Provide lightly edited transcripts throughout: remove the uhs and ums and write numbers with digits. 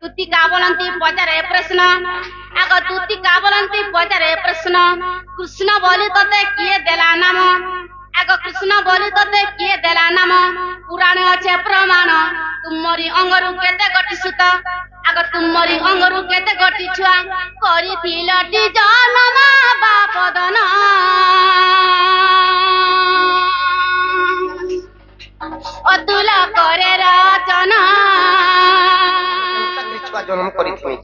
তুতি কা বলন্তি পচারে প্রশ্ন আগ তুতি কা বলন্তি পচারে প্রশ্ন কৃষ্ণ বলি তোতে কিয়ে দেলা নাম আগ কৃষ্ণ বলি তোতে কিয়ে দেলা নাম পুরাণে আছে প্রমাণ তুমরি অঙ্গরু কেতে গটি সুত আগ তুমরি অঙ্গরু কেতে গটি ছুয়া করিথিলটি জন্ম বাপদন অতুল করে রচনা জন্ম করিথিমি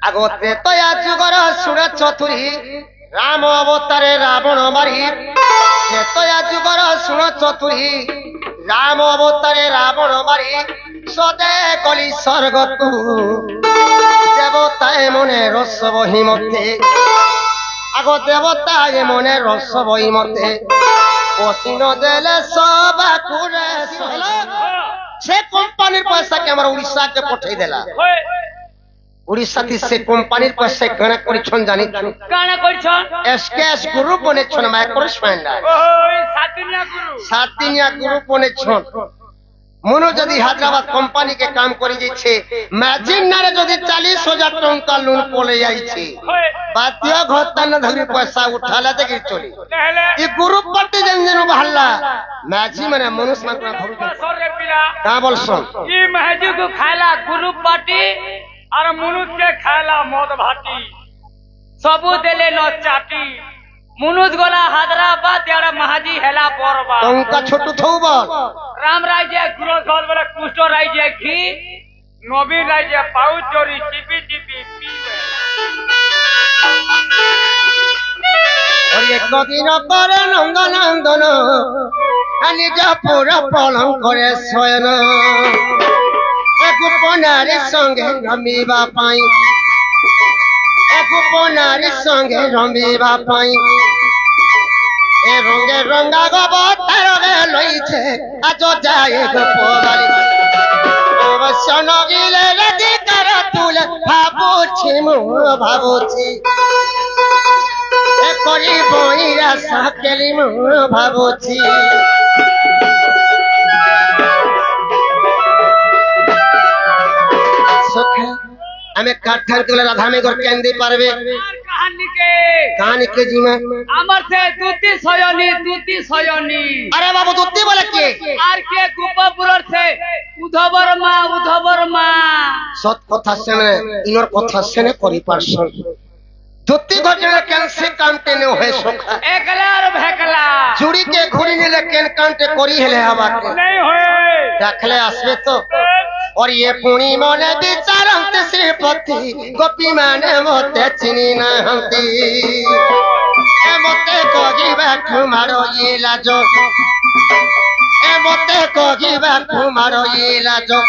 আগ ত্রেতয়া যুগর সুর চতুরী রাম অবতারে রাবণ মারি ত্রেতয়া যুগর সুর চতুরী রাম অবতারে রাবণ মারি সদে কলি স্বর্গ তু দেবতায় মনে রস বহি মধ্যে আগ দেবতায় মনে রস বহি মধ্যে পশিন দেলে সবা কুরে সে কোম্পানির পয়সাকে আমার উড়িষ্যাকে পঠাই দেলা উড়িষ্যাতে সে কোম্পানির পয়সা কানা করিছন জানি কানা করিছন এসকেএস গ্রুপ বনেছন মাইক্রো ফাইন্যান্স ওই সাতিনিয়া গ্রুপ বনেছন মনো যদি হায়দ্রাবাদ কোম্পানি के काम करी जाइछे मैजिन नारे যদি 40,000 टंका लोन पले जाइछे बातिया घरतन धरी पैसा उठाला देखि चली ई ग्रुप पट्टी जन बहल्ला मैजी माने मनुष्य मन धरू सरे पिला का बोलसन ई महजी को खाला ग्रुप पार्टी और मनुष्य के खाला मद भाटी सबु देले न चाटी मुनुज गोला हैदराबाद यारा महाजी हेला परबा टंका छोटू थौबा राम राज्य गुरु साल वाला कुष्ठ राज्य घी नबी राज्य पाउ चोरी चिपी चिपी पीवे और एक दिन पर नंदन निज पूरा पलंग करे सोयन एक पनारी संगे रमीबा पाई एक पनारी संगे रमीबा पाई ए रंगे रंगा गबतर गे लइछे आजो जाए गो पोबारी अवश्य नगिले रेडी कर तुले भाबुछि मु भाबुछि ए करी बइरा साकेली मु भाबुछि सुखे हमें काठर के राधा में घर केंदी पारबे कहानी के जीमा अमर से दूती सयनी अरे बाबू दूती बोले के आर के गोपापुर से उधवर माँ सत कथा सेने इनर कथा सेने करी पारसन दूती घटना कैंसे कांटे ने होए सोखा एकला और भेकला चूड़ी के घुड़ी ने लेकिन कांटे करी हेले हवा के नहीं होए रखले आसबे तो और ये पुणी मोने विचारंत श्रीपति गोपी माने मोते चिनी ना हंती ए मोते कोगी बैठू मारो ये लाजो ए मोते कोगी बैठू मारो ये लाजो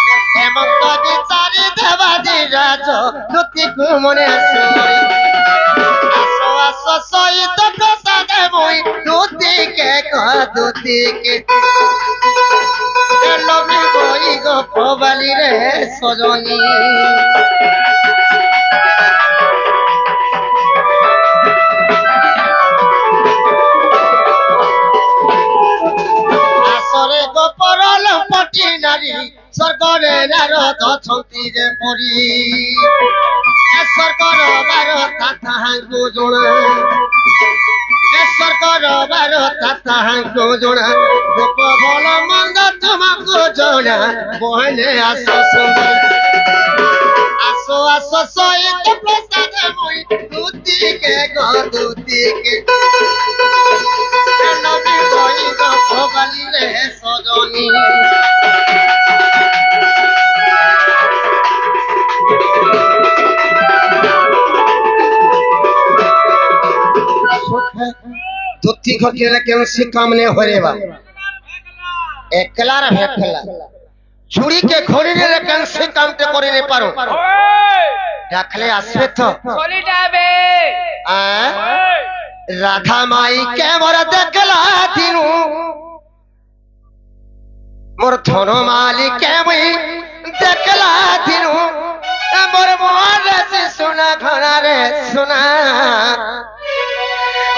ए मोते विचारी देवादी राजो दुती कुमने सोई आसो आसो सोई तो प्रसाद मोई दुती के लबी बई गो पबाली रे सजनी आसरे गो परल पटी नारी स्वर्गरे नारद छंती रे परी ए स्वर्गर बार ताहांकु जणा ए स्वर्गर बार ताहांकु जणा गोप भल मंद तुमको जणा बहने आसो सुंदर आसो आसो सोई तो प्रसाद मोई दूती के नबी बई गो भोगाली रे सजनी दूती घटिया कैंसी काम ने होरेबा एकला रे भेकला छुरी के घोड़ी रे कैंसी काम ते करि ने पारो देखले आसबे तो चली जाबे राधा माई के मोर देखला दिनु मोर धन माली के मई देखला दिनु मोर मोर से सुना घना रे सुना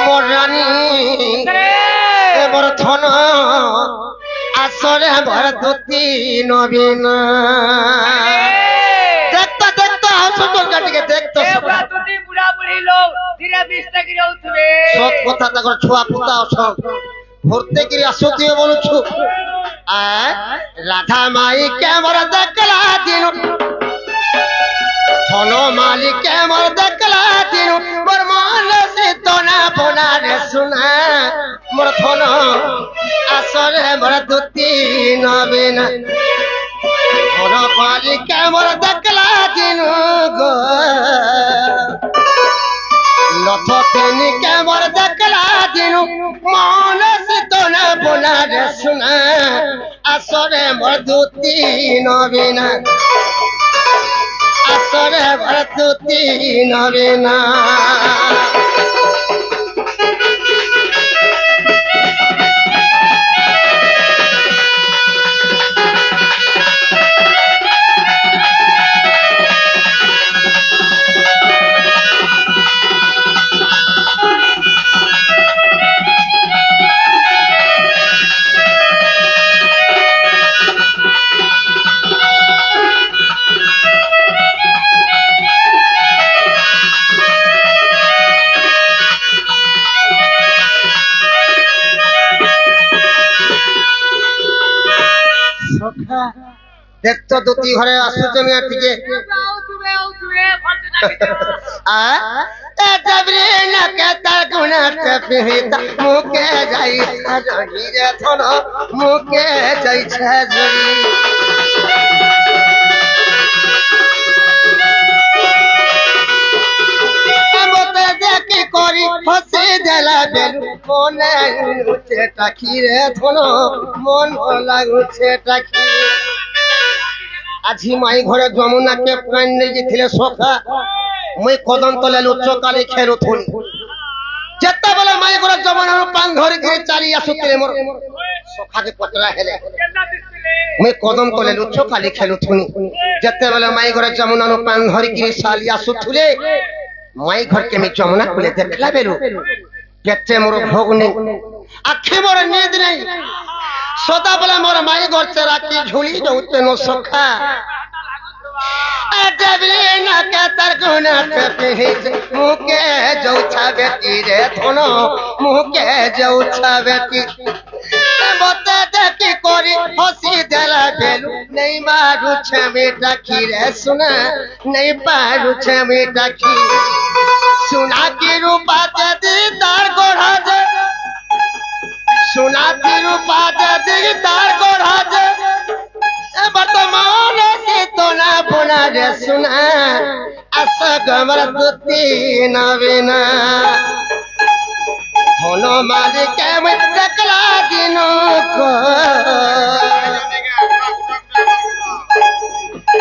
मोर रानी मोर धन आसरे मोर दूती नवीन কথা তাকর ছুয়া পুতা অছন ভরতে কি আসুতিবে বলুছু রাধা মাই কেমর দেখলা দিন ছন মালিক কেমর দেখলা দিন মোর মন সে তোনা বোনা রে শুনা মোর ধন আসরে মোর দুতি নবীনা ধন মালিক কেমর দেখলা দিন গো লথ তেনি কেমর দেখলা দিন মন সে তোনা বোনা রে শুনা আসরে মোর দুতি নবীনা আসরে ভরতুতি নবীনা দেখতো দুটি ঘরে আসুছে মিয়া ঠিকে মুখে যাই রে থন মুখে যাইছে জড়ি দেখি করি হসে দেলা বেলু মনে উঠে টাকি রে থন মন লাগুছে টাকি আজি মাই ঘরে যমুনাকে প্রাণ নেইছিলে সখা মুই কদম তলে লুচ্চ কালি খেলুথুনি যেତେବେଳେ মাই ঘরে যমুনার পান ধরিকি চালি আসুଥିଲେ মোর সখাকে পচরা হেলে মুই কদম তলে লুচ্চ কালি খেলুথুনি যেତେବେଳେ মাই ঘরে যমুনার পান ধরিকি চালি আসুଥିଲେ মাই ঘর কেমি যমুনা কুলে দেখলা বেলু কেতে মোর ভোগ নেই আখি মোর নিদ নেই সদাবেলা মোর মাই ঘর রাখি ঝুলি যাউতে নো সখা মুখে যাউছা বেটি রে ধন মুখে যাউছা বেটি মতে দেখি করি হসি দেলা বেলু নেই মারুছে মেটাকি রে শুনা নেই পারুছে মেটাকি শুনা কি রূপা যদি তার গড়া যে শুনা কি রূপা যদি তার গড়া যে বর্তমান সে তোনা বোনা রে শুনা আস গমর দুতি নবীনা ধন মালিক দেখলা দিন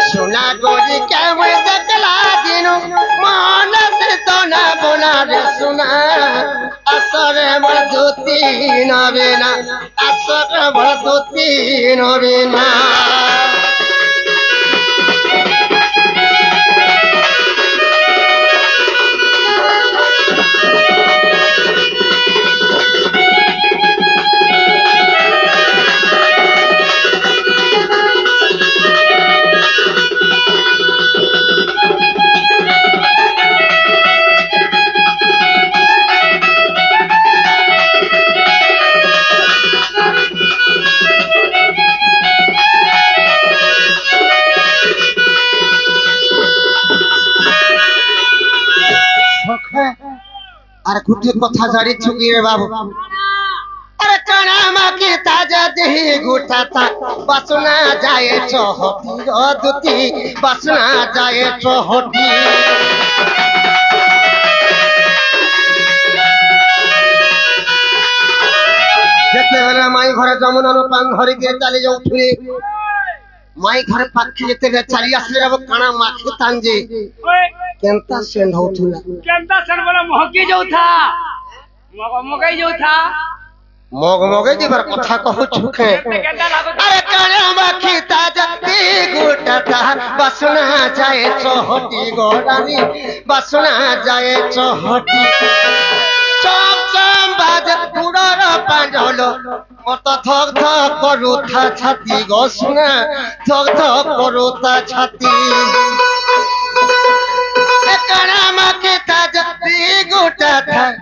সোনা গরি কেমন দেখলা দিন মন সে তোনা বোনা রে শুনা আসরে মোর দুতি নবীনা আসরে মোর দুতি নবীনা আর গুটি কথা জানিছু কি রে বাবু আরে কানা মাকে তাজা দেহি গুটাতা বাসনা যায় চহটি দুতি বাসনা যায় চহটি যেতেবেলে মাই ঘরে যমুনার পান ধরিকে চালি যাউথুলি মাই ঘরে পাখি যেতে চালি আসলে কানা মাখি তাঞ্জে কেনতা সেন্ড হউথুলা কেনতা সেন্ড বলে মহকি যাউথা মগমগাই যাউথা মগমগাই দিবার কথা কহুছু কে আরে কানা মাখি তাজা তি গোটা তার বাসনা যায় চহটি গোরানি বাসনা যায় চহটি চম চম বাজে পুরর পাঁজল মত থক থক করুথা ছাতি গো শুনা থক থক করুথা ছাতি কানা মাকে তাজা তি গোটা তার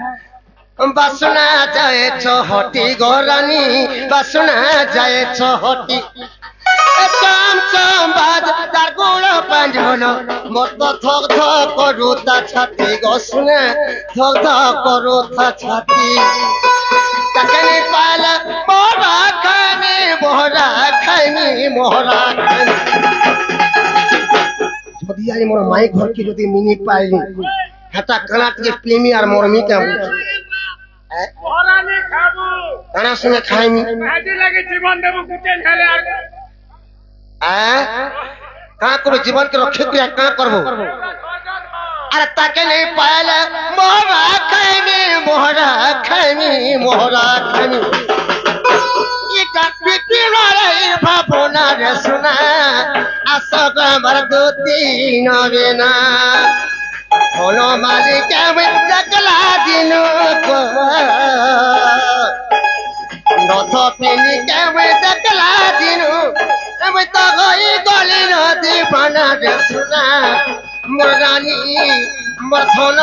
বাসনা যায় ছহটি গরানি বাসনা যায় ছহটি চম চম বাজ তার গোড় পাঞ্জন মত থক থক করু তা ছাতি গসুনা থক থক করু তা ছাতি তাকে পালা মোহরা খানি মোহরা খাইনি মোহরা খাইনি যদি আই মোর মাই ঘর কি যদি মিনিট পাইলি হেটা কানা টিকে প্রেমী আর মরমি কেমন কানা শুনে খাইনি কাঁ করবো জীবনকে রক্ষা করে কাঁ করবো আর তাকে নেই পাইলে মোহরা খাইনি মোহরা খাইনি মোহরা খাইনি এটা পৃথিবীর ভাবনা রে শোনা আসক আমার দুটি নবে না কোন মালিক দেখলা দিন রথ পিনি কেমন দেখলা দিন আমি তো হয়ে গলি নদী বানা রে শোনা মোর রানী মোর ধন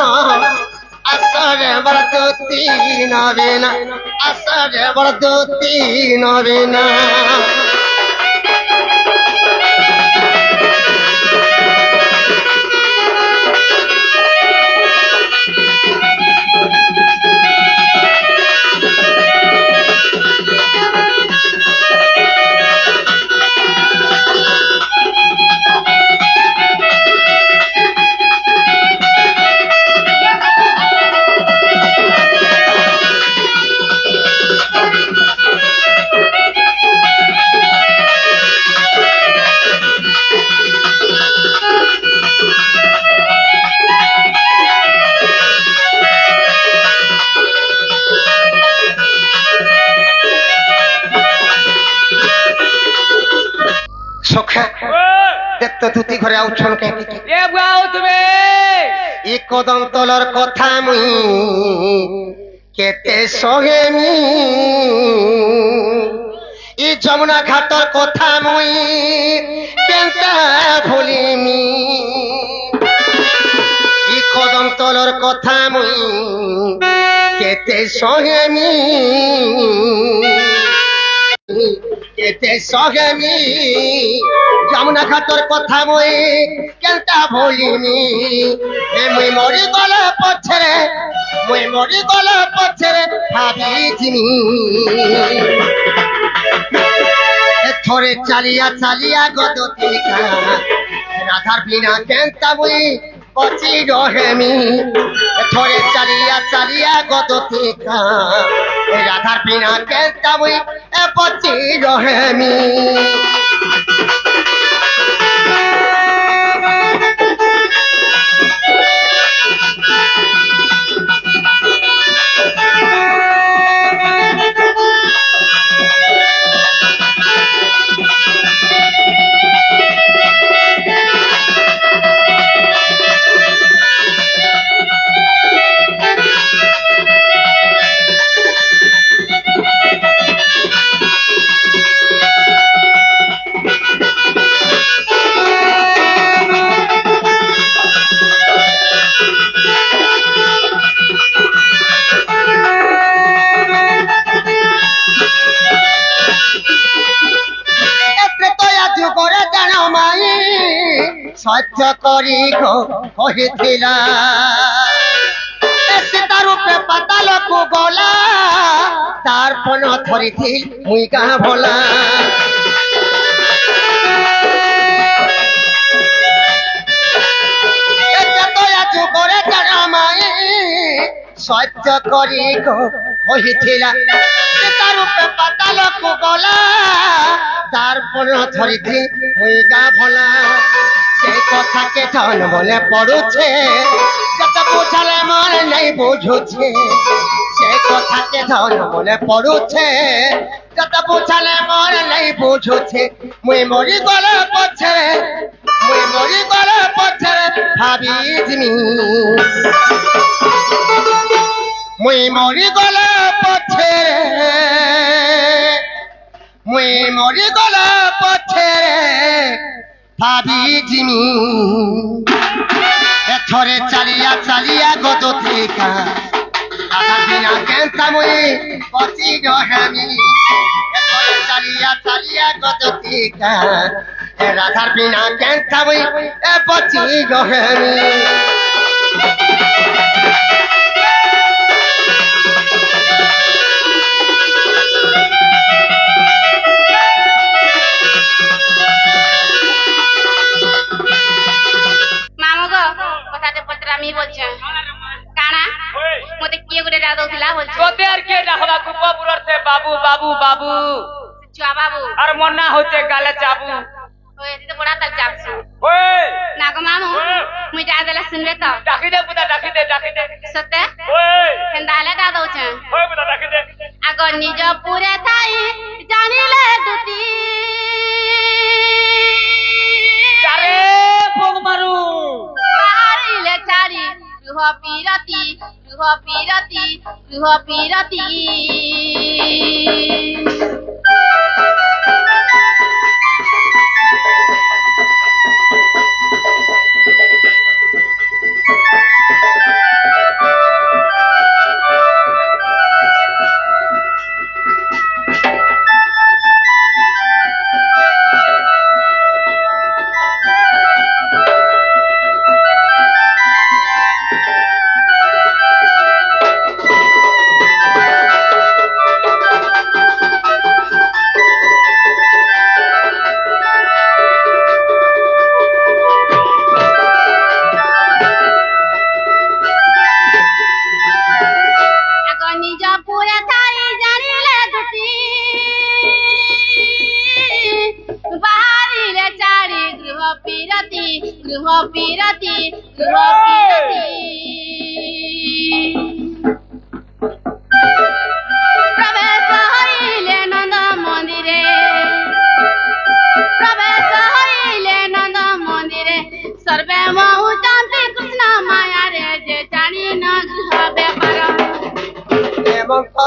আসরে বড় দুটি নবে না আসরে বড় দুটি নবে না দুটি ঘরে আউছন ই কদম তলর কথা মুই কেতে সহেমি ই যমুনা ঘাটর কথা মুই কেনতা ভুলিমি ই কদম তলর কথা মুই কেতে সহেমি কেতে সহেমি যমুনা ঘাটর কথা মুই কেনতা ভুলিমি মুই মরি গলা পছরে মুই মরি গলা পছরে ভাবিছিনি থরে চালিয়া চালিয়া গদতি রাধার বিনা কেনতা মুই পচি রহেমি থরে চালিয়া চালিয়া গদতি রাধার বিনা কেনতা মুই পচি রহেমি সহ্য করি কহিছিলা তার উপরে পাতালকু গলা তার পণ ধরিছিল মুই গাঁ ভোলা যুগরে জানা মাই সহ্য করি কহিছিলা তার উপরে পাতালকু গলা তার পণ ধরিছিল মুই গাঁ ভোলা সেই কথাকে জন মনে পড়ুছে যত বুঝালে মনে নেই বুঝুছে সেই কথাকে জন মনে পড়ুছে যত বুঝালে মনে নেই বুঝুছে মুই মরি গলা পছরে মুই মরি গলা পছরে ভাবিছিনি মুই মরি গলা পছরে মুই মরি গলা পছরে ভাবিছিনি থরে চালিয়া চালিয়া গত থেকে রাধার বিনা केंता मुई बची गहेमी चालिया गदतिका राधार बिना केंता मुई बची गहेमी मी बोलछे काना मोते किए गुडे डा दोथिला बोलछे तोते आर के डाहला कुपपुरर से बाबू बाबू बाबू चुआ बाबू और मन्ना होते गाले चाबू ओए ती तो बड़ा तल चापसु ओए नागो मामू मुई डा देला सुनबे त डाकी दे पुता डाकी दे सते ओए केंदाले डा दोछे ओए पुता डाकी दे आगो निज पुरे थाई जानिले दुती चारे फोग मारू बाहरिले चारी रुह पीरती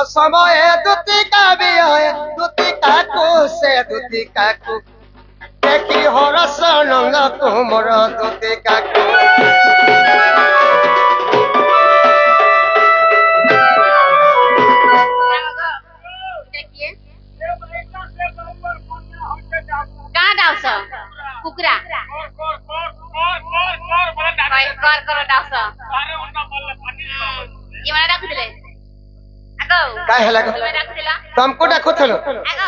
समय दुतिका भी है दुतिका को से दुतिका को देखी हरस नंग तुमर दुतिका को देखिए कहाँ डाउस कुकरा कर करो डाउस ये वाला डाक दिले काय हला तुमको डाको थलो आगो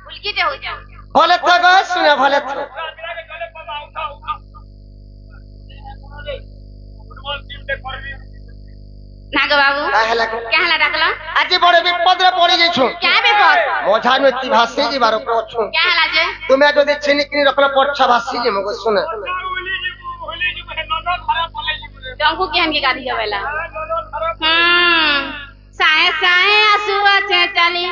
उल्की दे हो जा भले तो गो सुना भले तो नागो बाबू काय हला क्या हला डाकला आज बड़े विपद रे पड़ी जाइ छु क्या विपद मोझा नुति भासी जी बारो को छु क्या हला जे तुमे जदि छिनिकनी रखला पछा भासी जी मगो सुना तुमको केहन के गाड़ी जवेला साए साए आसुआ चे चली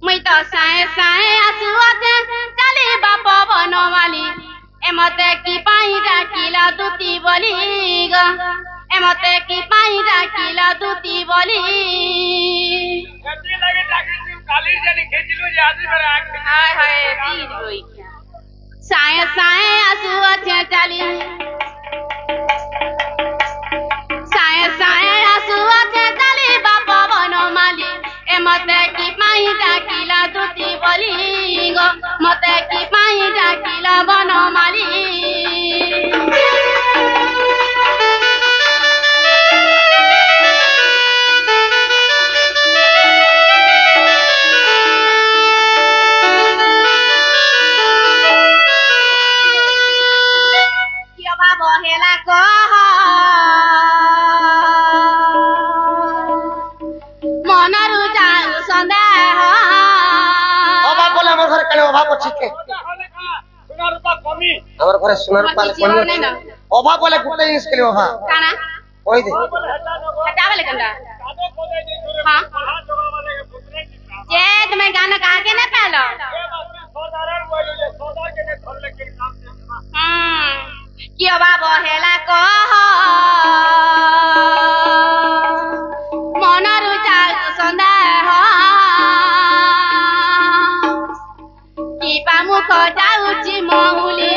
मुई तो साए साए आसुआ चे चली बाप बनवाली एमते की पाई डाकिला दूती बोली ग एमते की पाई डाकिला दूती बोली गति लगे डाकी काली जनी खेचिलु यादी पर आंख हाय हाय तीर होई साए साए आसुआ चे चली साए साए आसुआ चे चली बाप बनवाली एमते की पाई डाकिला दूती बोली ग मते की पाई डाकिला बनवाली बहेला कह मनरु जाऊ सन्देह अबा बोले मोर घर कने अभाव अछि के सोना रूपा कमी हमर घरे सोना रूपा कमी अभाव बोले गुटे जिनिस के लिए अभाव काना ओइ दे हटावे लगंदा हां जे तुम्हें गाना गा के ना पहलो कियो बाबा हेला कह मनरु जाऊ सन्देह की पामुख जाउची महुली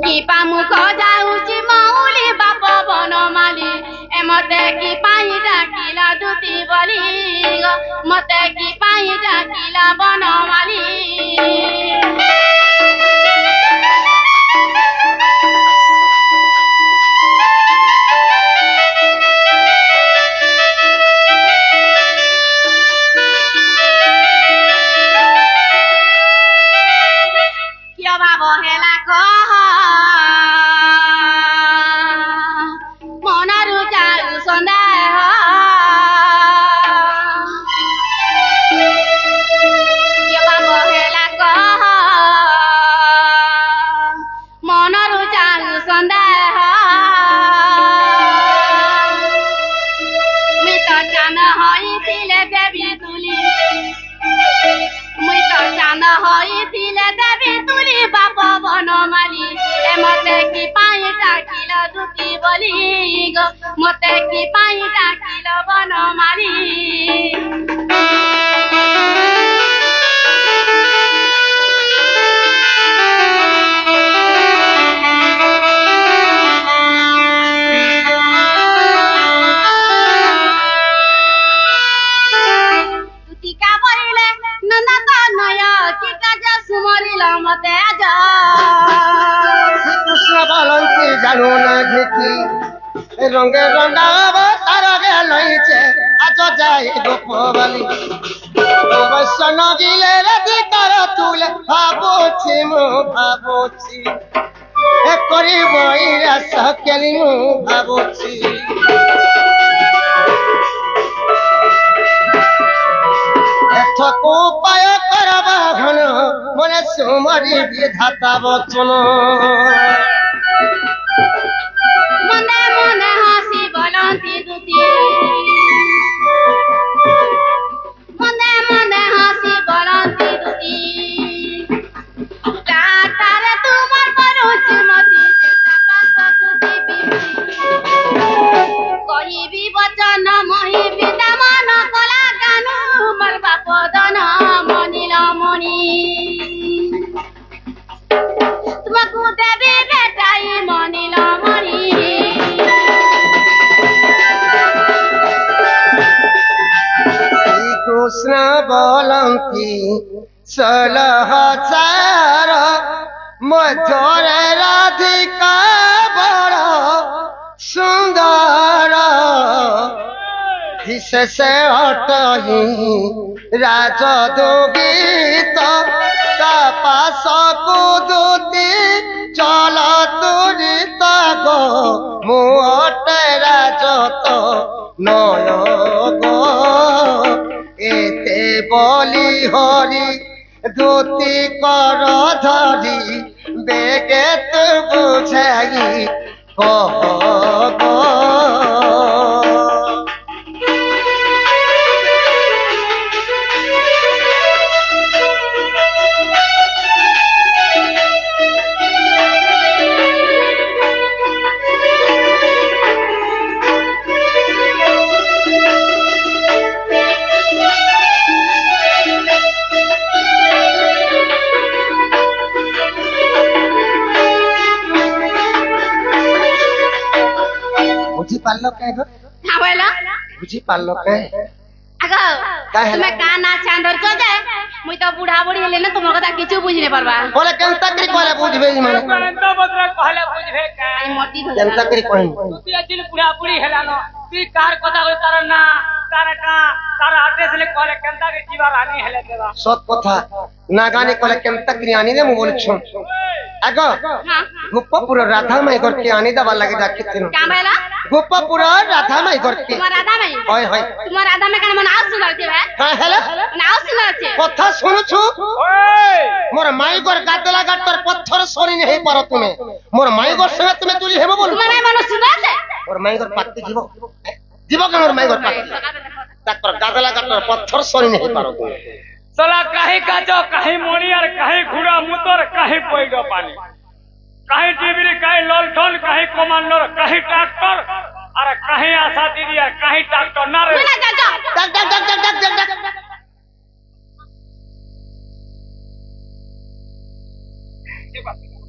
की पामुख जाउची महुली बाप बनमाली एम মতে কি পাই ডাকিলা দুতি বলি গো মতে কি পাই ডাকিলা বনমালী কিয় বাব হেলা কহ মনৰু যাও সন্দেহ কিয় বাব হেলা কহ মনৰু যাও সন্দেহ মুই তো জান হইছিলে দেবী তুলি মুই তো জান হইছিলে দেবী তুলি বাপ বনমালী এ মতে কি পাই ডাকিল দুতি বলি গো মতে কি পাই ডাকিল বনমালী টিকা বলিলে নন্দ নয় কি কাজ সুমরিল মতে আজ শ্রীকৃষ্ণ বলন্তি জানু না ঘিকি রঙে রঙা অবতার লইছে আজ যাই গোপবলি অবশ্য নগিলে রাধিকার তুলে ভাবুছি মু ভাবুছি এ করিব ইরাস কেলি মু ভাবুছি এথকু উপায় করব ঘন মনে সুমরি বিধাতা বচন মনে মনে হাসি বলন্তি দুতি মনে মনে হাসি বলন্তি দুতি তারে তোমার করুছি মতি কহিবি বচন মহিবি দামন কলা গানু মোর বাপ দন মনিল মণি তোমাকু দেবী বেটাই মনিল মণি শ্রীকৃষ্ণ বলন্তি 16,000 মধ্যরে রাধিকা বড় সুন্দর বিশেষে অটহি রাজদুগীত তাপাস কুদুতি চল তুরিত গো মু অটে রাজত নয় গো এতে বলি হরি ধুতি কর ধরি বেগে তু বুঝাই কহ গো বুঝি পারল কে গো হ্যাঁ বলো বুঝি পারল কে আগো কাহে তুমি কানা চান্দর চলে মুই তো বুড়া বুড়ি হলে না তোমার কথা কিছু বুঝিনে পারবা বলে কেন চাকরি করে বুঝবে মানে তো বদরা কহলে বুঝবে কাই আমি মতি ধরে কেন চাকরি করেন তুই আজ পুরা পুরি হেলানো তুই কার কথা কই তার না তার আড্রেস লে কহলে কেনতা কে জীবার আনি হেলে দেবা সৎ কথা না গানে কলে কেন চাকরি আনি দে মু বলছ আগো হ্যাঁ গোপপুর রাধা মাই ঘরকে আনি দেবার লাগে ডাকিছিল কাম বলো গোপপুর রাধা মাই ঘরকে তোমার রাধা নাই হয় হয় তোমার রাধা মে কেন মন আওয়াজ শুনাচ্ছে ভাই হ্যাঁ হেলে মন আওয়াজ শুনাচ্ছে কথা শুনুছু ওই মোর মাই ঘর গাদলা গাটর পথর সরি নেই পারো তুমি মোর মাই ঘর সঙ্গে তুমি তুলি হেব বল তোমার মন শুনাচ্ছে মোর মাই ঘর পাত্তি জীব জীব কেন মোর মাই ঘর পাত্তি তাকর গাদলা গাটর পথর সরি নেই পারো তুমি সালা কাহি কাজো কাহি মণি আর কাহি ঘুড়া মুতর কাহি পইড পানি কাহি টিবিরি কাহি ললঠন কাহি কমান্ডর কাহি ট্রাক্টর আর কাহি আশা দিদি আর কাহি ট্রাক্টর না রে শুনা যা ডাক ডাক ডাক ডাক ডাক ডাক ডাক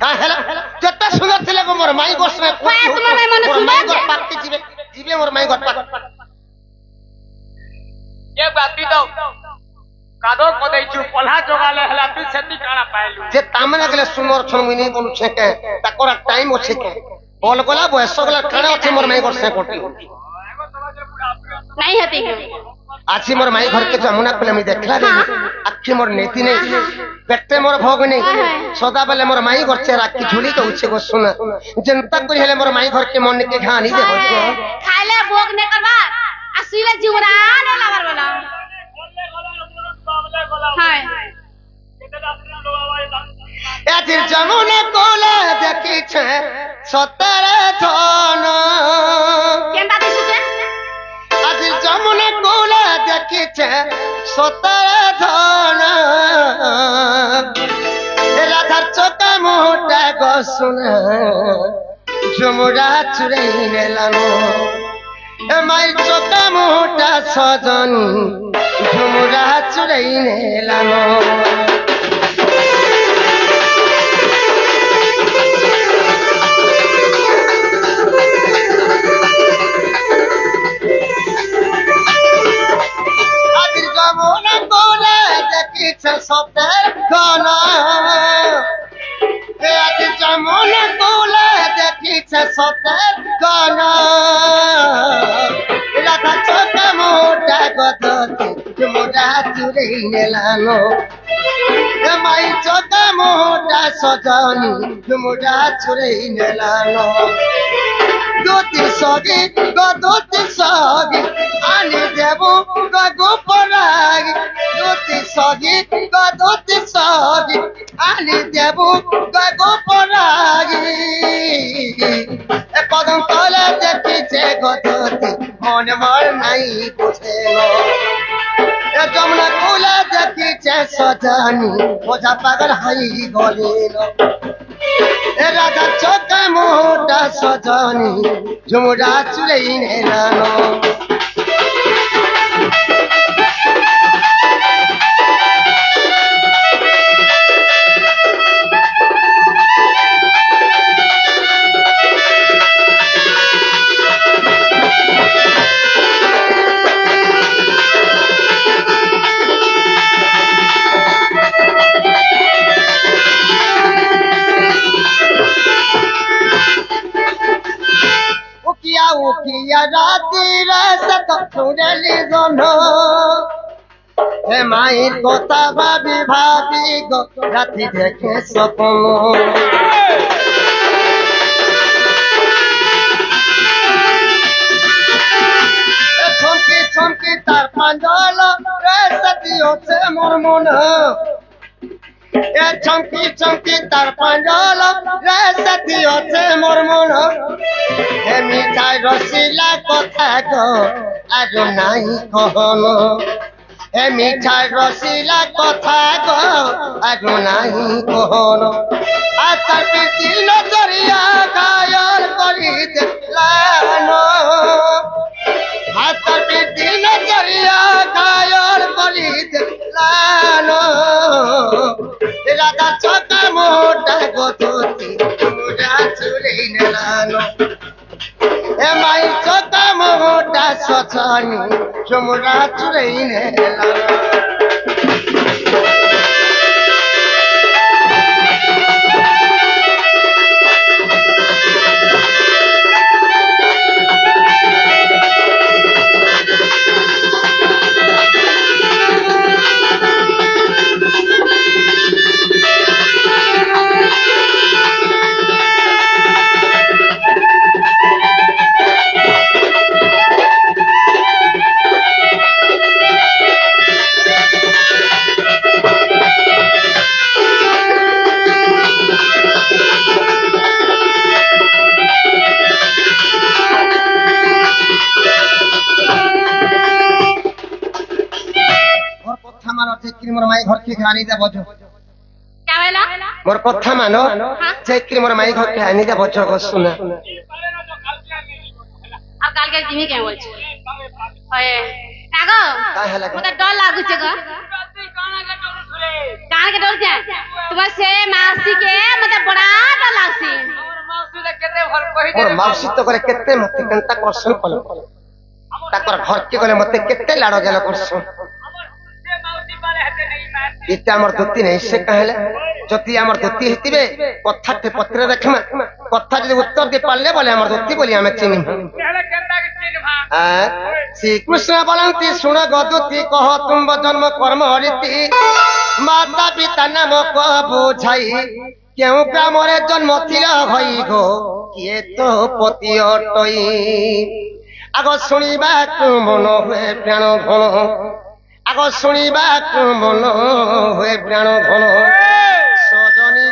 হ্যাঁ হেলা যেটা সুন্দর ছিল গো মোর মাই ঘর সঙ্গে তোমার মাই মনে মোর মাই ঘর শুনাচ্ছে পাত্তি জীবে जीवे मोर माई घर ये बाती दो कादो को दे छु पल्हा जोगाले हला तू सेती काना पाइलु जे तामने गले सुनोर छन मुई नहीं बोलु छे के ताकोरा टाइम ओछे के बोल गोला बयस गला खाना ओछे मोर माई घर से कोटी नहीं हती है आछि मोर माई घर के जमुना पले मी देखला रे आखी मोर नेति नहीं पेटे मोर भोग नहीं सदा बेले मोर माई घर से राखी झुली के उछे गो सुना जनता को हेले मोर माई घर के मन के घानी दे हो खाले भोग ने करबा असुले जुरान लावर वाला हाय आछि जमुना कोला देखि छे सतरे धन केंदा दिसु छे आछि जमुना कोला देखि छे सतरे धन राधार चोका मोटा गो सुना जमुरा चुरै नेलानो माई चोका मोटा सजन जमुरा चुरै नेलानो जमुना कोला देखि छे सतर गाना जमुना कोला देखि छे सतर गाना राधा चोका मोटा गदती जमुरा चुरै नेलानो माई चोका मोटा सजनी जमुरा चुरै नेलानो दोती सगी आनी देबो गगो परागी दोती सगी आनी देबो गगो परागी ए पदम तले देखि छे गदती मन मर नहीं बुझेलो ए जमुना कोला देखि छे सजनी ओझा पागल हई गलेलो ए राधा चोका मोटा सजनी जमुरा चुरै नेलानो उकिया राती रसत सुरली गनो हे माई कोता भाभी गो राती देखे सपनो छमकी तार पांजल रसती होते मोर मन ए चमकी तार पांजल रसती होते मोर मन हे मिठाई रसीला कथा गो आरो नाही कहनो हे मिठाई रसीला कथा गो आरो नाही कहनो आतर प्रीति नजरिया घायल करी देलानो आतर प्रीति नजरिया घायल करी देलानो राधा चोका मोटा गदती जमुरा चुरै नेलानो ए माई चोका मोटा सजनी जमुरा चुरै नेलानो मोर माई घर के आनी दे बजो क्या बोला मोर कथा मानो चेकरी मोर माई घर के आनी दे बजो को सुना अब काल के जिमी के बोल छ ओए आगो काहे लागे मते डर लागु छ ग कान के डर छ तुम से मासी के मते बड़ा डर लागसी हमर मासी ले केते भर मोर माउसी तो करे केते मते केनता करसन कल ताकर घर के गले मते केते लाडो गेल करसन इता हमर दुती नहीं से कहले जति हमर दुती हेतिबे कथा ते पत्र देखमा कथा जदि उत्तर दे पाले बोले हमर दुती बोली हमें चिन्ह श्री कृष्ण बोलंती सुन गदुती कह तुम जन्म कर्म हरिति माता पिता नाम को बुझाई क्यों ग्राम रे जन्म थिल भई गो किए तो पति अटई आग सुनिबा मन हुए प्राण घन आग शुणा मन हुए प्राण घन सजनी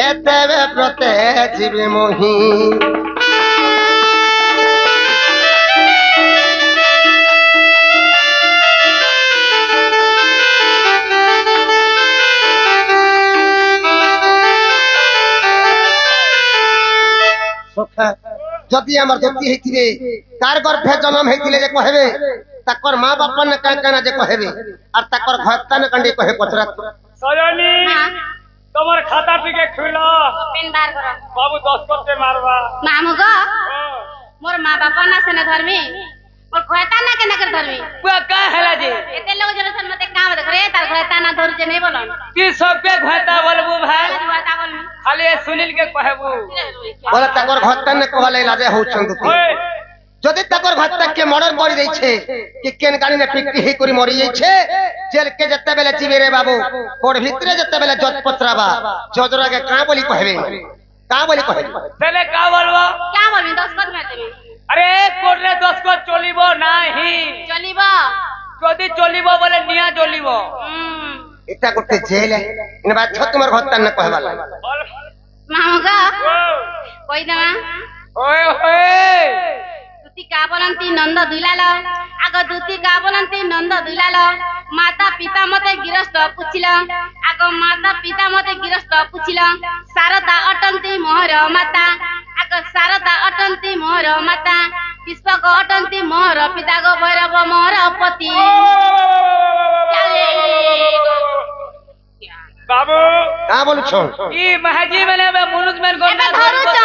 एते प्रते जीवे मोही जदि आमर दुती हेतिबे कार गर्भे जन्म हेतिले जे कहबे ताकर मां बापा ने काना जे कहबे और ताकर घरता ने कंडी कहे पचरा सजनी तमर खाता टिके खुला पिन बार करो बाबू 10 करते मारवा मामू गो मोर मां बापा ना से धर्मी और कहता ना के ना कर धर्मी बुआ का हैला जे एते लोग जरे सन मते काम देख रे तार कहता ना धर जे नहीं बोलन की सब के घाता बोलबू भाई कहता बोल खाली सुनील के कहबू बोले ताकर घरता ने कहले लाजे होछन दुती जदि ताकर घरता के मर्डर करि दै छे कि केन गाड़ी ने पिकटी हे करी मरि जाय छे जेल के जत्ते बेले जीवे रे बाबू कोड भितरे जत्ते बेले जज पत्राबा जजरा के का बोली कहबे का बोली कहबे पहले का बोलबो क्या बोलबी 10 कर में देबे अरे कोड रे 10 को चलिबो नाही चलिबो जदि चलिबो बोले निया चलिबो इटा करते जेल है इन बात छ तुम्हार घरता ने कहवाला मामू का कोई ना ओए होए दुती का बोलंती नंद दुलाल आग दुती का बोलंती नंद दुलाल माता पिता मते गिरस्त पुछिल आग माता पिता मते गिरस्त पुछिल शारदा अटंती मोहर माता आग शारदा अटंती मोहर माता पुष्पक अटंती मोहर पिता गो भैरव मोहर पति बाबू का बोलु छ ई महाजी बने मुनुज में गोंदा धरू च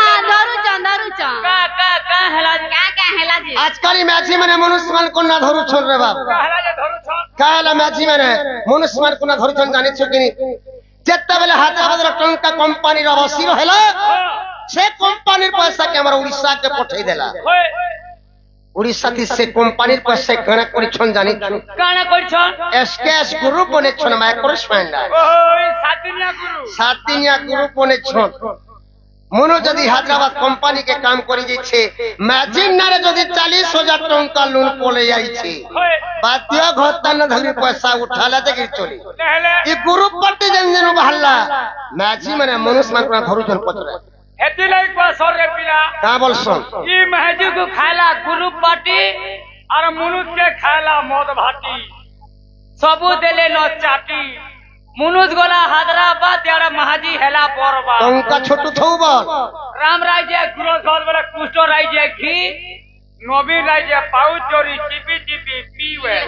का हैला क्या हैला जी आजकल मैची माने मनुष्य को ना धरू छोड़ रे बाप का हैला जे धरू छ काला मैची माने मनुष्य को ना धरू छन जानि छ कि जेत्ता बेले हजार टंका कंपनी रो बसी रहला से कंपनी पैसा के हमरा उड़ीसा के पठै देला उड़ीसा थी से कंपनी पैसा गणा करि छन जानि काना करि छन एसकेएस ग्रुप बने छन माइक्रो स्पाइंडर ओए सातिनिया ग्रुप बने छन मनो जदि हैदराबाद कंपनी के काम करी जाय छे मैजिन नारे जदि 40,000 टंका लोन कोले जाय छे बातिया घरता न धरी पैसा उठाला ते गिर चली ई ग्रुप पट्टी जन बहल्ला मैजी माने मनुष्य मान को धरू जन पचरा हेती लाई को सर रे पिला का बोलसन ई महजी को खाला ग्रुप पार्टी और मुनुज के खाला मौत भाटी सबू देले न चाटी मुनुज गोला हैदराबाद यार महाजी हेला परबा उनका छोटू थौबा राम राय जे गुरो सर वाला कुष्टो राय जे घी नबी राय जे पाउ चोरी चिपी चिपी पीवे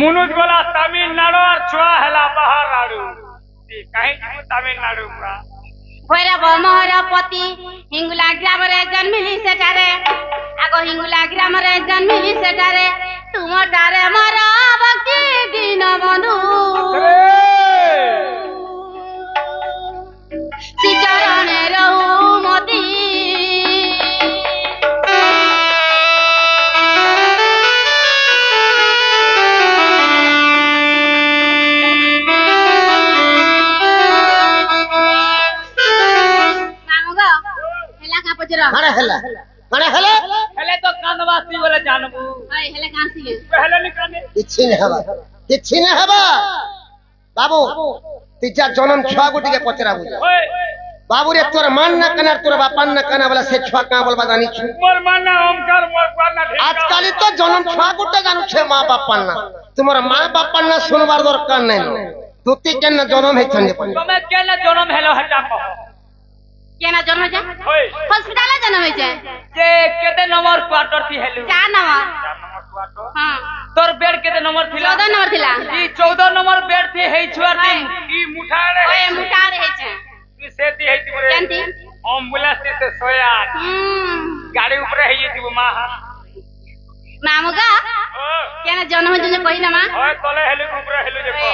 मुनुज गोला तमिलनाडु और छुआ हेला बाहर आड़ू कहीं तमिलनाडु का भैरव मोहर पति हिंगुला ग्राम रे जन्मिली सेठारे आगो हिंगुला ग्राम रे जन्मिली सेठारे तुम डारे मोर भक्ति दिन बंधु चरण रहू मती हेले तो कानवासी बोले जानबू हेले कांसी पहले निकाले किछि ने हबा बाबू तिजा जन्म छुआ गुटी के पचरा बुझा बाबू रे तोर मान न कना तोर बापन न कना वाला से छुआ का बोलबा जानी छु मोर मान ओमकार मोर पाना आजकल तो जन्म छुआ गुटे जानू छे मां बापन न तुमर मां बापन न सुनबार दरकार नै तुति केन जन्म हे छन तमे केन जन्म हेलो हटा को केना जन्म जा हॉस्पिटल जन्म हे छे जे केते नंबर क्वार्टर थी हेलु 4 नंबर क्वार्टर हां तोर बेड केते नंबर थिला 14 नंबर थिला ई 14 नंबर बेड थी हे छुआ टीम ई मुठाड़े ओए मुठाड़े हे छे तुती से दी है तिमरे केंती एम्बुलेंस से सोया गाड़ी ऊपर है ये तिबु मां मामुगा केना जन्म जे कहिला मा ओए तले हेलु ऊपर हेलु जे कह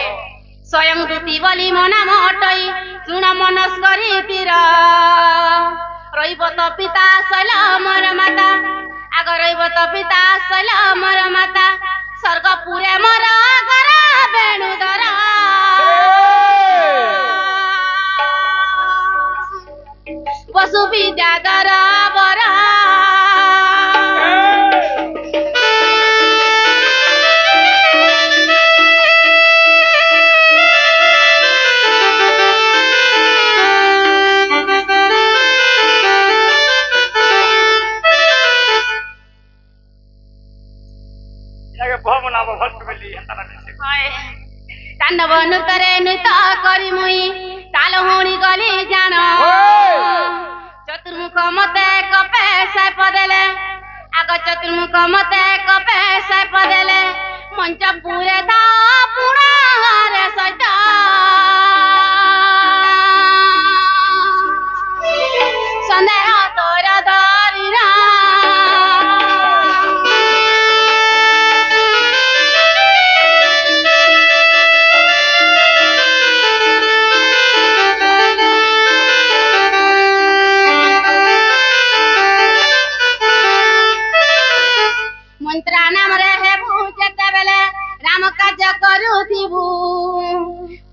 स्वयं दूती बोली मना मटई सुन मनस करी तीर रहिब त पिता शैल मोर माता आग रहिब त पिता शैल मोर माता स्वर्ग पुरे मोर घर बेणुधर वसु विद्याधर बर तांडव नृत्य नृत्य करी मुई ताल होणी गली जान चतुर्मुख मते कपे साप देले आग चतुर्मुख मते कपे साप देले मंच पूरे दा पुणा रे सहित संदेह तोर दरीरा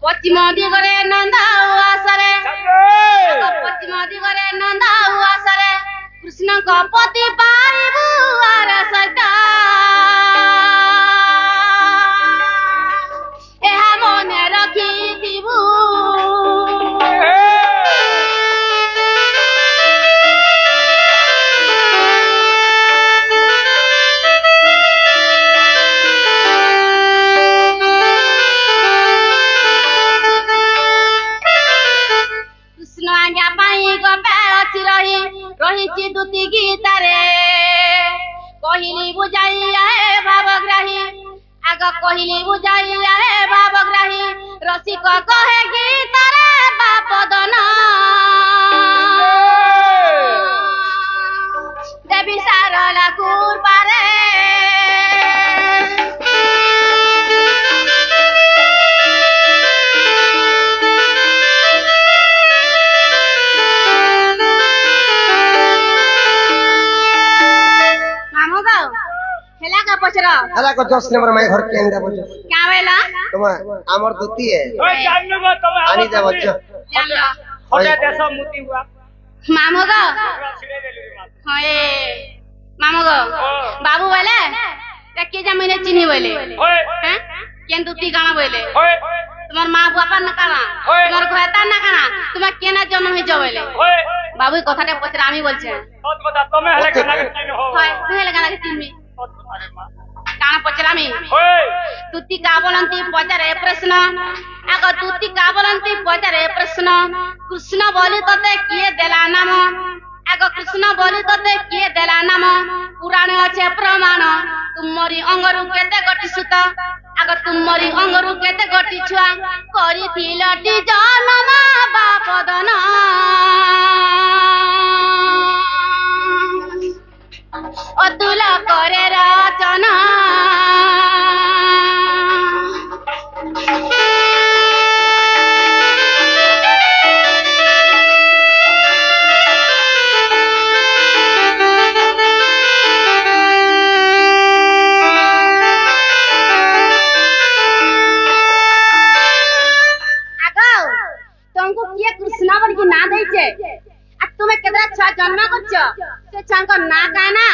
पश्चिम दिगरे नंदा आसरे पश्चिम दिगरे नंदा आसरे कृष्ण को पति पारिबु आर सहित एहा मने रखिथिबु रही दूती गीतारे कहली बुझाई आए भावग्राही आग कहली बुझाई आए भावग्राही रसिक कहे गीतारे बापदन देवी सारला कुरपारे हला को 10 नंबर में घर के अंदर बोल क्या वेला तुम हमर दूती है ओए जाननु गो तुम आनी दे बच्चा होटे देश मुती हुआ मामू गो होए मामू गो बाबू बोले के जमीन चिन्ही बोले ओए हैं केन दूती गाना बोले ओए तुम्हार मां बापा न काना तुम्हार घरता न काना तुम्हें केना जन्म होई जवेले ओए बाबू কথাটা পচরা আমি বলছে সত কথা তুমি হেলে গানা के চিন हो হয় তুই হেলে গানা के চিনবি अरे मां কানা পচরা আমি ओए তুতি কা বলন্তি পচারে প্রশ্ন আগ তুতি কা বলন্তি পচারে প্রশ্ন কৃষ্ণ বলি ততে কিয়ে দেলা নাম আগ কৃষ্ণ বলি ততে কিয়ে দেলা নাম পুরাণে আছে প্রমাণ তুমরি অঙ্গরু কেতে গটি সুত আগ তুমরি অঙ্গরু কেতে গটি ছুয়া করিথিলটি জন্ম বাপদন অতুল করে রচনা तुमको किए कृष्णा बोल की ना देचे आ तुमे केतरा छुआ जन्म करछ से छांक ना काना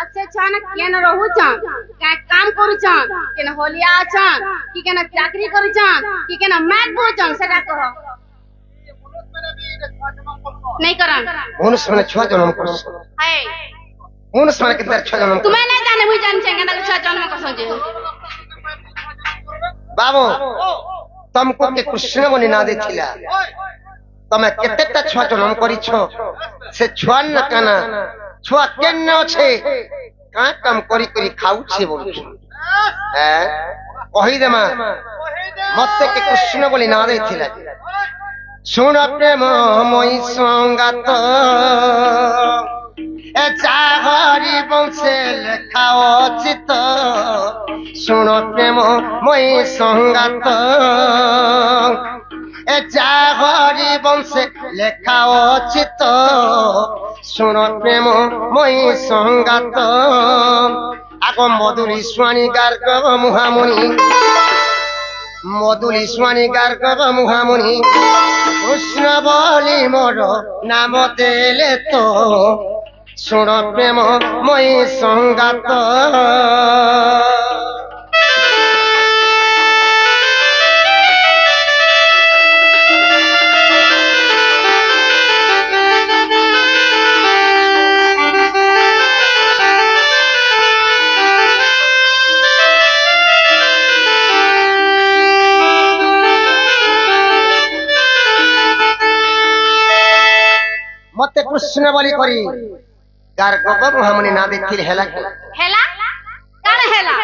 आ से छुआ ना केन रहूछ का काम करूछ केन होलिया छ कि केन चाकरी करूछ कि केन मैट बुछ सेटा कह नहीं करन मनुष्य माने छुआ जन्म कर है मनुष्य माने केतरा छुआ जन्म तुमे नहीं जाने बुझ जान छे केन छुआ जन्म करछ जे बाबू तुमको के कृष्ण बोली ना देथिला तमे केतेटा छुआ जन्म करिछ से छुआ न काना छुआ केन छे का काम करी करी खाउ छे बोल हैं कहि देमा मते के कृष्ण बोली ना देथिला শুণ প্রেম মই সঙ্গাত চাহরি বংশে লেখা অচিত শুণ প্রেম মই সঙ্গাত চাহরি বংশে লেখা অচিত শুণ প্রেম মই সঙ্গাত আগ মধুরী স্বামী গার্গ মুহামণি মধুরী স্বামী গার্গ মুহামণি কৃষ্ণ বলি মোর নাম দেলে তো শুণ প্রেম মই সঙ্গাত মতে কৃষ্ণ বলি করি গার্গ মুহামণি না দেখিলে হেলা হেলা কার হেলা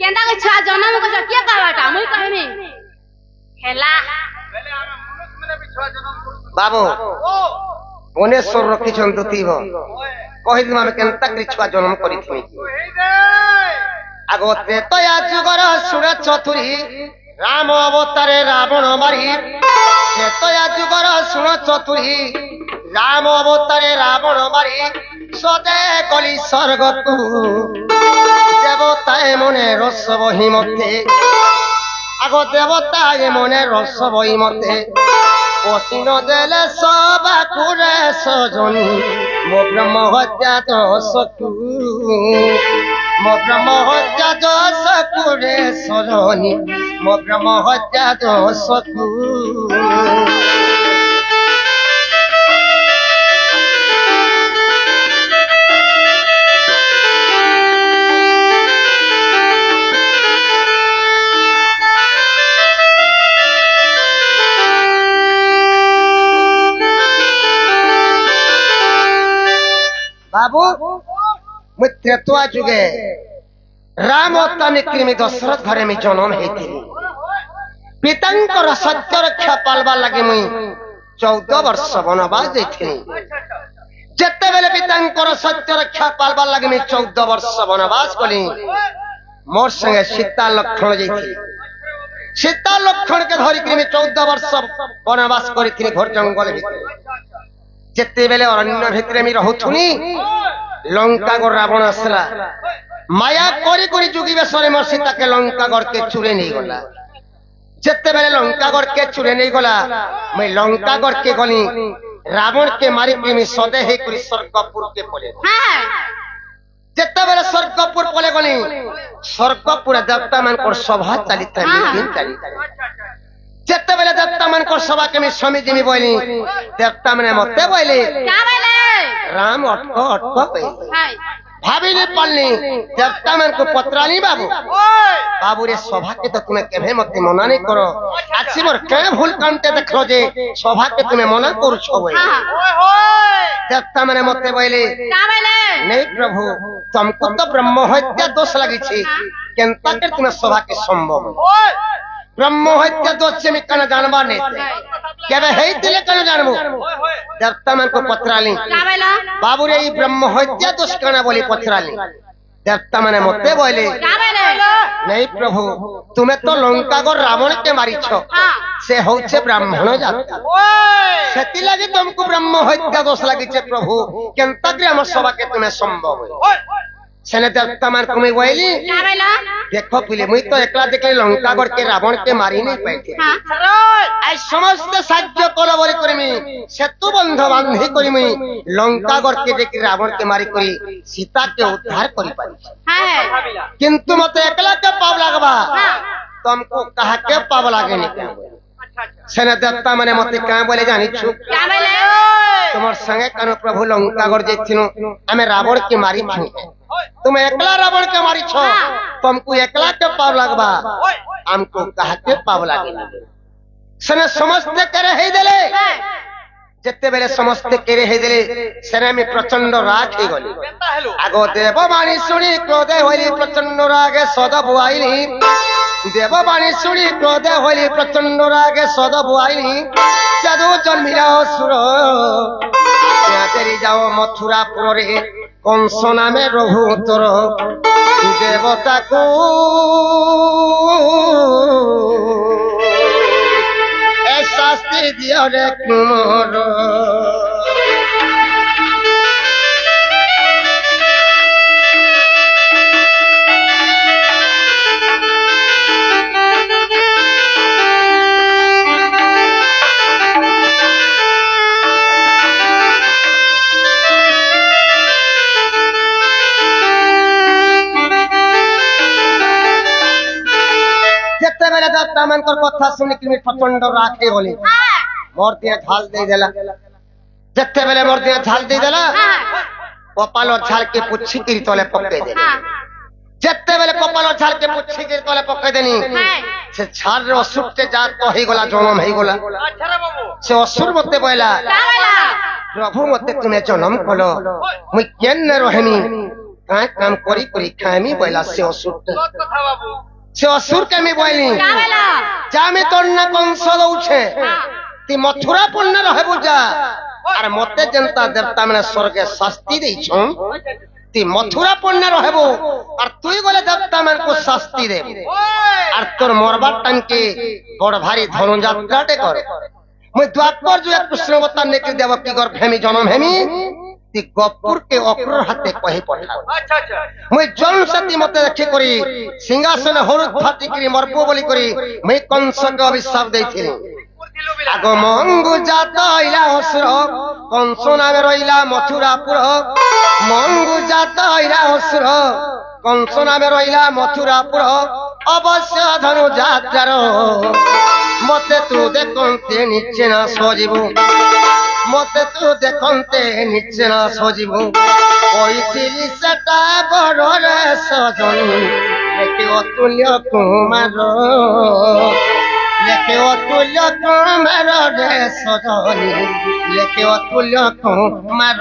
কেন্দা কে ছুয়া জন্ম কছ কিয়া कहवाटा মুই কহিনি হেলা বাবু বনেশ্বর রক্ষিছন দুতিব কহিদিন আমি কেন্তা করি ছুয়া জন্ম করিথিমি আগতে তয়া যুগর সুর চতুরী রাম অবতারে রাবণ মারি তয়া যুগর সুর চতুরী রাম অবতারে রাবণ মারি সদে কলি স্বর্গকু দেবতায় মনে রস বহি মতে আগ দেবতায় মনে রস বহি মতে পশিন দেলে সবাকুরে সজনী মো ব্রহ্ম হত্যা দশকু মো ব্রহ্ম হত্যা দশকুরে সজনী মো ব্রহ্ম হত্যা দশকু बाबू मुझ त्रेतुआ जुगे राम कृमि दशरथ घरे में जन्म होती पितांकर सत्य रक्षा पालवा लगे मुई 14 वर्ष वनवास जाइथिनी जेते बेले पितांकर सत्य रक्षा पालवा लगे मुई 14 वर्ष वनवास गली मोर संगे सीता लक्ष्मण जाइथि सीता लक्ष्मण के धरी कृमि 14 वर्ष वनवास करिथिनी घोर जंगल भितर जेते बेले अरण्य भितर मी रहुथुनी लंका गो रावण आसला माया करी करी जुगी बेसरे मोर सीता के लंका गढ़ के चुरे नहीं गला जेते बेले लंका गढ़ के चुरे नहीं गला मैं लंका गढ़ के गली रावण के मारी प्रेमी सदे हे करी स्वर्गपुर के पले जेते बेले स्वर्गपुर पले गली स्वर्गपुर देवता मान को सभा चलिता मीटिंग चलिता जेते बेले देवता मान को सभा के मी स्वामी जी मी बोली देवता माने मते बोली क्या बोले राम अटको अटको भाभी ने पढ़नी देवता मन को पत्राली बाबू बाबू रे सभा के तो तुम्हें केभे मत मना नहीं करो अच्छी मोर के भूल कामते देखलो जे सभा के तुम्हें मना करू छो देवता माने मते बोले क्या बोले नहीं प्रभु तुमको तो ब्रह्म हत्या दोष लगी छी केनता के तुम्हें सभा के संभव ब्रह्म हत्या दोष से मी कना जानबा नहीं केबे हेतिले कना जानबो देवता मन को पत्राली क्या बोला बाबू रे ब्रह्म हत्या दोष कना बोली पत्राली देवता माने मते बोले क्या बोले नहीं प्रभु तुम्हें तो लंका को रावण के मारी छो से होचे ब्राह्मण जाति सेति लगी तुमको ब्रह्म हत्या दोष लगी छे प्रभु केनता के हम सभा के तुम्हें संभव है सेने देवता मान को मैं बोली क्या बोला देखो पहले मुई तो एकला देखले लंका गढ़ के रावण के मारी नहीं पाइथे आई समस्त साध्य कला बोली करमी सेतु बंध बांधी करमी लंका गढ़ के देख रावण के मारी करी सीता के उद्धार करी पारी है किंतु मते एकला के पाव लागबा तुमको कहा के पाव लागे नहीं सेने देवता माने मते का बोले जानी छु क्या बोले तुम्हार संगे कानो प्रभु लंका गढ़ जेथिनो हमें रावण के मारी छु तुम एकला रावण के मारी छो तुमको एकला के पाव लगबा हमको कहा के पाव लागे सने समस्त करे हे देले जेते बेले समस्त करे हे देले सने में प्रचंड राग हे गली आगो देव वाणी सुनी क्रोधे होली प्रचंड रागे सदा बुआईली দেববাণী শুনি ক্রোধে হইলি প্রচন্ড রাগে সদ বুয়াইলি যাদু জন্মিলা অসুর যাও মথুরাপুরে কংস নামে রঘুতর দেবতাকু এ শাস্তি দিও রে কুমর যেতেবেলে দেবতামানଙ୍କର କଥା ଶୁଣିକି ପ୍ରଚଣ୍ଡ ରାଗ ହେଇଗଲେ ମୋର ଦିଏ ଝାଲ ଦେଇଦେଲା ଯେତେବେଳେ ମୋର ଦିଏ ଝାଲ ଦେଇଦେଲା କପାଳ ଝାଲକେ ପୁଛିକିରି ତଳେ ପକେଇଦେଲି ଯେତେବେଳେ କପାଳ ଝାଲକେ ପୁଛିକିରି ତଳେ ପକେଇଦେନି ସେ ଝାଲର ଅସୁରଟେ ଜାତ ହେଇଗଲା ଜନମ ହେଇଗଲା ସେ ଅସୁର ମତେ କହିଲା ପ୍ରଭୁ ମତେ ତୁମେ ଜନମ କଲ ମୁଇଁ କେନେ ରହେମି କାଁ କାମ କରି କରି ଖାଇମି କହିଲା ସେ ଅସୁରଟେ से असुर के मी बोली जामे तोर ना कंस दउछे ती मथुरा पुण्य रहे बुझा अरे मते जनता देवता माने स्वर्गे शास्ति देई छन ती मथुरा पुण्य रहबो और तुई गले देवता मान को शास्ति दे और तोर मरबा टाइम के बड़ भारी धनु यात्राटे कर मैं द्वापर जो कृष्ण अवतार ने के देवकी गर्भ हेमी जन्म हेमी ती गपुर के अक्रूर हाथे कही पठाओ मैं जन सती मते देखि करी सिंहासन हरुद फाटी करी मरबो बोली करी मैं कंस के अभिशाप देथिली आगो मंगु जात आइला असुर कंस नामे रहिला मथुरापुर मंगु जात आइला असुर कंस नामे रहिला मथुरापुर अवश्य धनु जात्रार मते तू देखंते निचे ना सजीबु मते तू देखंते निचे ना सजीबु कइथिली सेटा बड़ रे सजनी लेके अतुल्य कुमार लेके अतुल्य कुमार रे सजनी लेके अतुल्य कुमार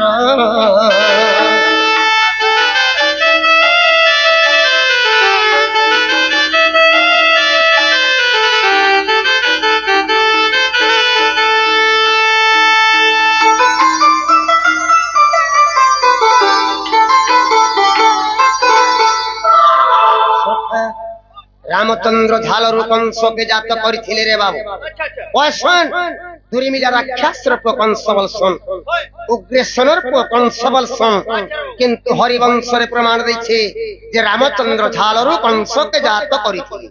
रामचंद्र झालरू कंस के जात करिथिले रे बाबू ओसन दुरिमिजा राक्षस रूप कंस बलसन उग्रेसनर को कंस बलसन किंतु हरिवंश रे प्रमाण दैछे जे रामचंद्र झालरू कंस के जात करिथिले।